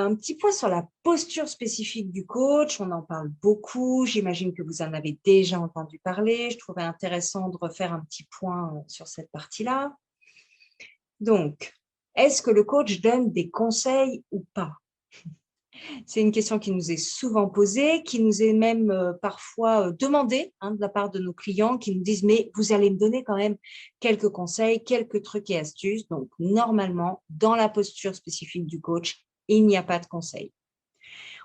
Un petit point sur la posture spécifique du coach, on en parle beaucoup, j'imagine que vous en avez déjà entendu parler. Je trouvais intéressant de refaire un petit point sur cette partie-là. Donc, est-ce que le coach donne des conseils ou pas? C'est une question qui nous est souvent posée, qui nous est même parfois demandée de la part de nos clients qui nous disent: mais vous allez me donner quand même quelques conseils, quelques trucs et astuces. Donc, normalement, dans la posture spécifique du coach, il n'y a pas de conseils.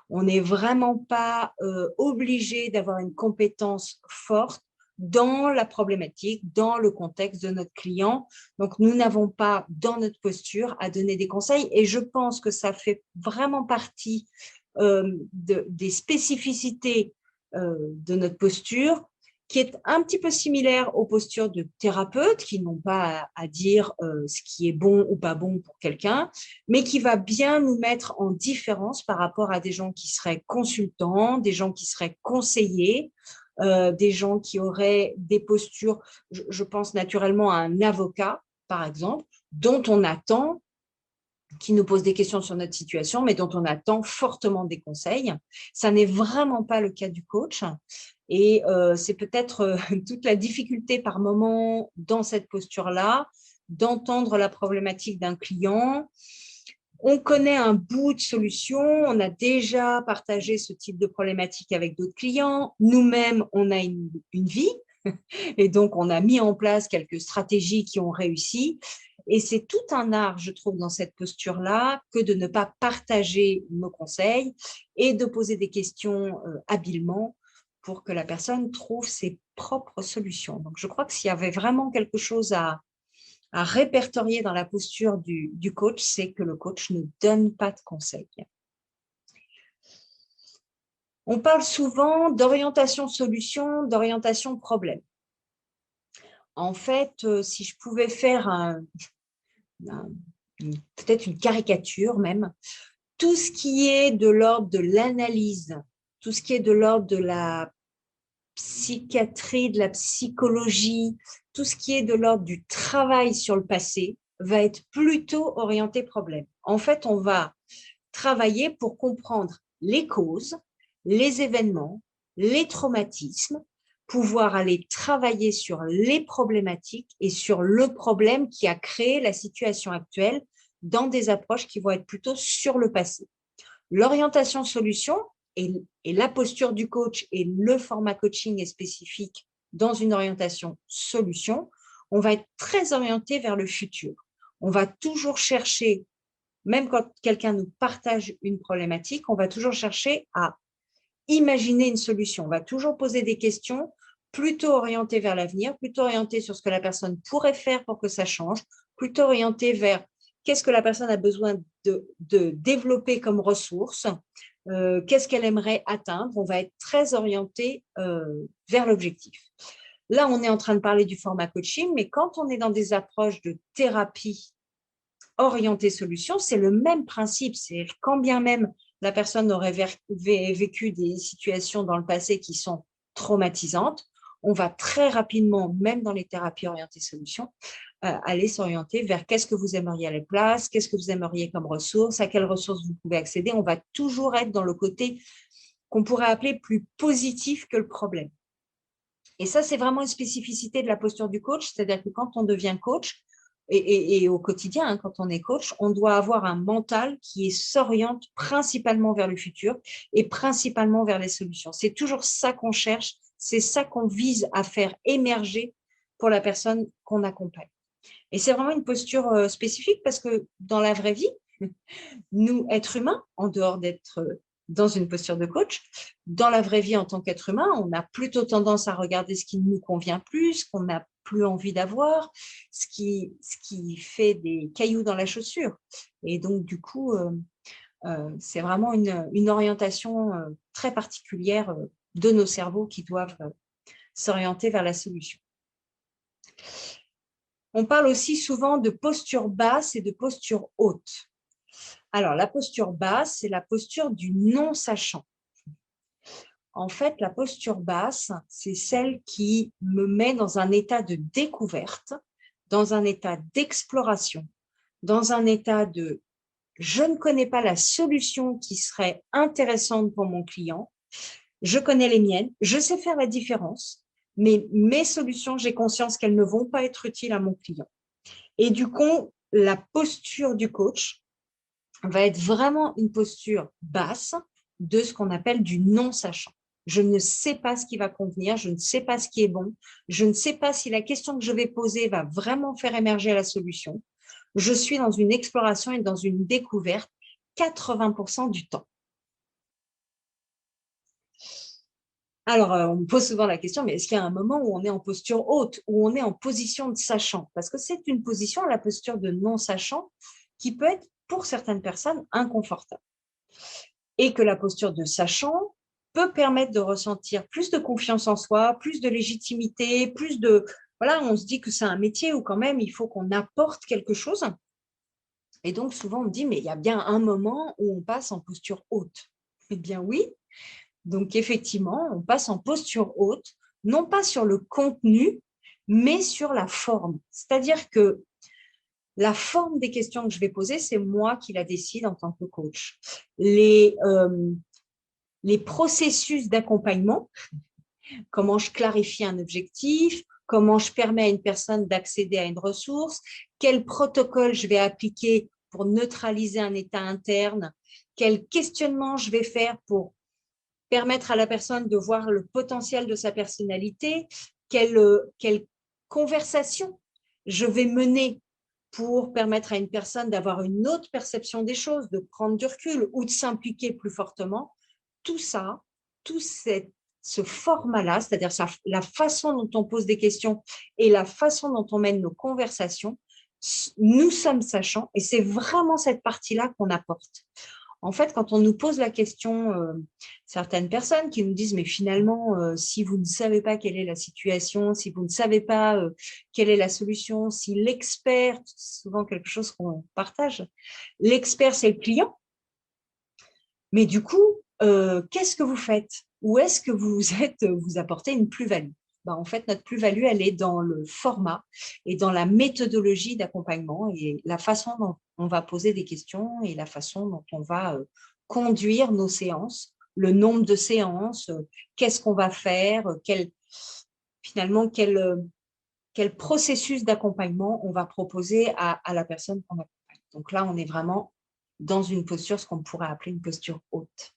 On n'est vraiment pas obligé d'avoir une compétence forte dans la problématique, dans le contexte de notre client. Donc, nous n'avons pas, dans notre posture, à donner des conseils. Et je pense que ça fait vraiment partie des spécificités de notre posture, qui est un petit peu similaire aux postures de thérapeutes, qui n'ont pas à dire ce qui est bon ou pas bon pour quelqu'un, mais qui va bien nous mettre en différence par rapport à des gens qui seraient consultants, des gens qui seraient conseillers, des gens qui auraient des postures, je pense naturellement à un avocat, par exemple, dont on attend, qui nous pose des questions sur notre situation, mais dont on attend fortement des conseils. Ça n'est vraiment pas le cas du coach. Et c'est peut-être toute la difficulté par moment dans cette posture-là, d'entendre la problématique d'un client. On connaît un bout de solution, on a déjà partagé ce type de problématique avec d'autres clients. Nous-mêmes, on a une vie, et donc on a mis en place quelques stratégies qui ont réussi. Et c'est tout un art, je trouve, dans cette posture-là, que de ne pas partager nos conseils et de poser des questions habilement pour que la personne trouve ses propres solutions. Donc, je crois que s'il y avait vraiment quelque chose à répertorier dans la posture du coach, c'est que le coach ne donne pas de conseils. On parle souvent d'orientation solution, d'orientation problème. En fait, si je pouvais faire peut-être une caricature même, tout ce qui est de l'ordre de l'analyse, tout ce qui est de l'ordre de la psychiatrie, de la psychologie, tout ce qui est de l'ordre du travail sur le passé va être plutôt orienté problème. En fait, on va travailler pour comprendre les causes, les événements, les traumatismes, pouvoir aller travailler sur les problématiques et sur le problème qui a créé la situation actuelle dans des approches qui vont être plutôt sur le passé. L'orientation solution et la posture du coach et le format coaching est spécifique dans une orientation solution, on va être très orienté vers le futur. On va toujours chercher, même quand quelqu'un nous partage une problématique, on va toujours chercher à imaginer une solution. On va toujours poser des questions plutôt orientées vers l'avenir, plutôt orientées sur ce que la personne pourrait faire pour que ça change, plutôt orientées vers qu'est-ce que la personne a besoin de développer comme ressources, qu'est-ce qu'elle aimerait atteindre. On va être très orienté vers l'objectif. Là, on est en train de parler du format coaching, mais quand on est dans des approches de thérapie orientée solution, c'est le même principe. C'est quand bien même la personne aurait vécu des situations dans le passé qui sont traumatisantes, on va très rapidement, même dans les thérapies orientées solutions, aller s'orienter vers qu'est-ce que vous aimeriez à la place, qu'est-ce que vous aimeriez comme ressources, à quelles ressources vous pouvez accéder. On va toujours être dans le côté qu'on pourrait appeler plus positif que le problème. Et ça, c'est vraiment une spécificité de la posture du coach, c'est-à-dire que quand on devient coach, et au quotidien, quand on est coach, on doit avoir un mental qui s'oriente principalement vers le futur et principalement vers les solutions. C'est toujours ça qu'on cherche, c'est ça qu'on vise à faire émerger pour la personne qu'on accompagne. Et c'est vraiment une posture spécifique parce que dans la vraie vie, nous, êtres humains, en dehors d'être dans une posture de coach, dans la vraie vie en tant qu'être humain, on a plutôt tendance à regarder ce qui nous convient plus, qu'on n'a plus envie d'avoir, ce qui fait des cailloux dans la chaussure. Et donc, du coup, c'est vraiment une orientation très particulière de nos cerveaux qui doivent s'orienter vers la solution. On parle aussi souvent de posture basse et de posture haute. Alors, la posture basse, c'est la posture du non-sachant. En fait, la posture basse, c'est celle qui me met dans un état de découverte, dans un état d'exploration, dans un état de je ne connais pas la solution qui serait intéressante pour mon client, je connais les miennes, je sais faire la différence, mais mes solutions, j'ai conscience qu'elles ne vont pas être utiles à mon client. Et du coup, la posture du coach va être vraiment une posture basse de ce qu'on appelle du non-sachant. Je ne sais pas ce qui va convenir, je ne sais pas ce qui est bon, je ne sais pas si la question que je vais poser va vraiment faire émerger la solution. Je suis dans une exploration et dans une découverte 80% du temps. Alors, on me pose souvent la question, mais est-ce qu'il y a un moment où on est en posture haute, où on est en position de sachant? Parce que c'est une position, la posture de non-sachant, qui peut être, pour certaines personnes, inconfortable. Et que la posture de sachant peut permettre de ressentir plus de confiance en soi, plus de légitimité, plus de… Voilà, on se dit que c'est un métier où quand même il faut qu'on apporte quelque chose. Et donc souvent on me dit, mais il y a bien un moment où on passe en posture haute. Eh bien oui, donc effectivement, on passe en posture haute, non pas sur le contenu, mais sur la forme. C'est-à-dire que la forme des questions que je vais poser, c'est moi qui la décide en tant que coach. Les processus d'accompagnement, comment je clarifie un objectif, comment je permets à une personne d'accéder à une ressource, quel protocole je vais appliquer pour neutraliser un état interne, quel questionnement je vais faire pour permettre à la personne de voir le potentiel de sa personnalité, quelle conversation je vais mener pour permettre à une personne d'avoir une autre perception des choses, de prendre du recul ou de s'impliquer plus fortement. Tout ça, tout ce format-là, c'est-à-dire la façon dont on pose des questions et la façon dont on mène nos conversations, nous sommes sachants et c'est vraiment cette partie-là qu'on apporte. En fait, quand on nous pose la question, certaines personnes qui nous disent, mais finalement, si vous ne savez pas quelle est la situation, si vous ne savez pas quelle est la solution, si l'expert, c'est souvent quelque chose qu'on partage, l'expert, c'est le client, mais du coup, qu'est-ce que vous faites? Où est-ce que vous apportez une plus-value? Ben, en fait, notre plus-value, elle est dans le format et dans la méthodologie d'accompagnement et la façon dont on va poser des questions et la façon dont on va conduire nos séances, le nombre de séances, qu'est-ce qu'on va faire, finalement, quel processus d'accompagnement on va proposer à la personne qu'on accompagne. Donc là, on est vraiment dans une posture, ce qu'on pourrait appeler une posture haute.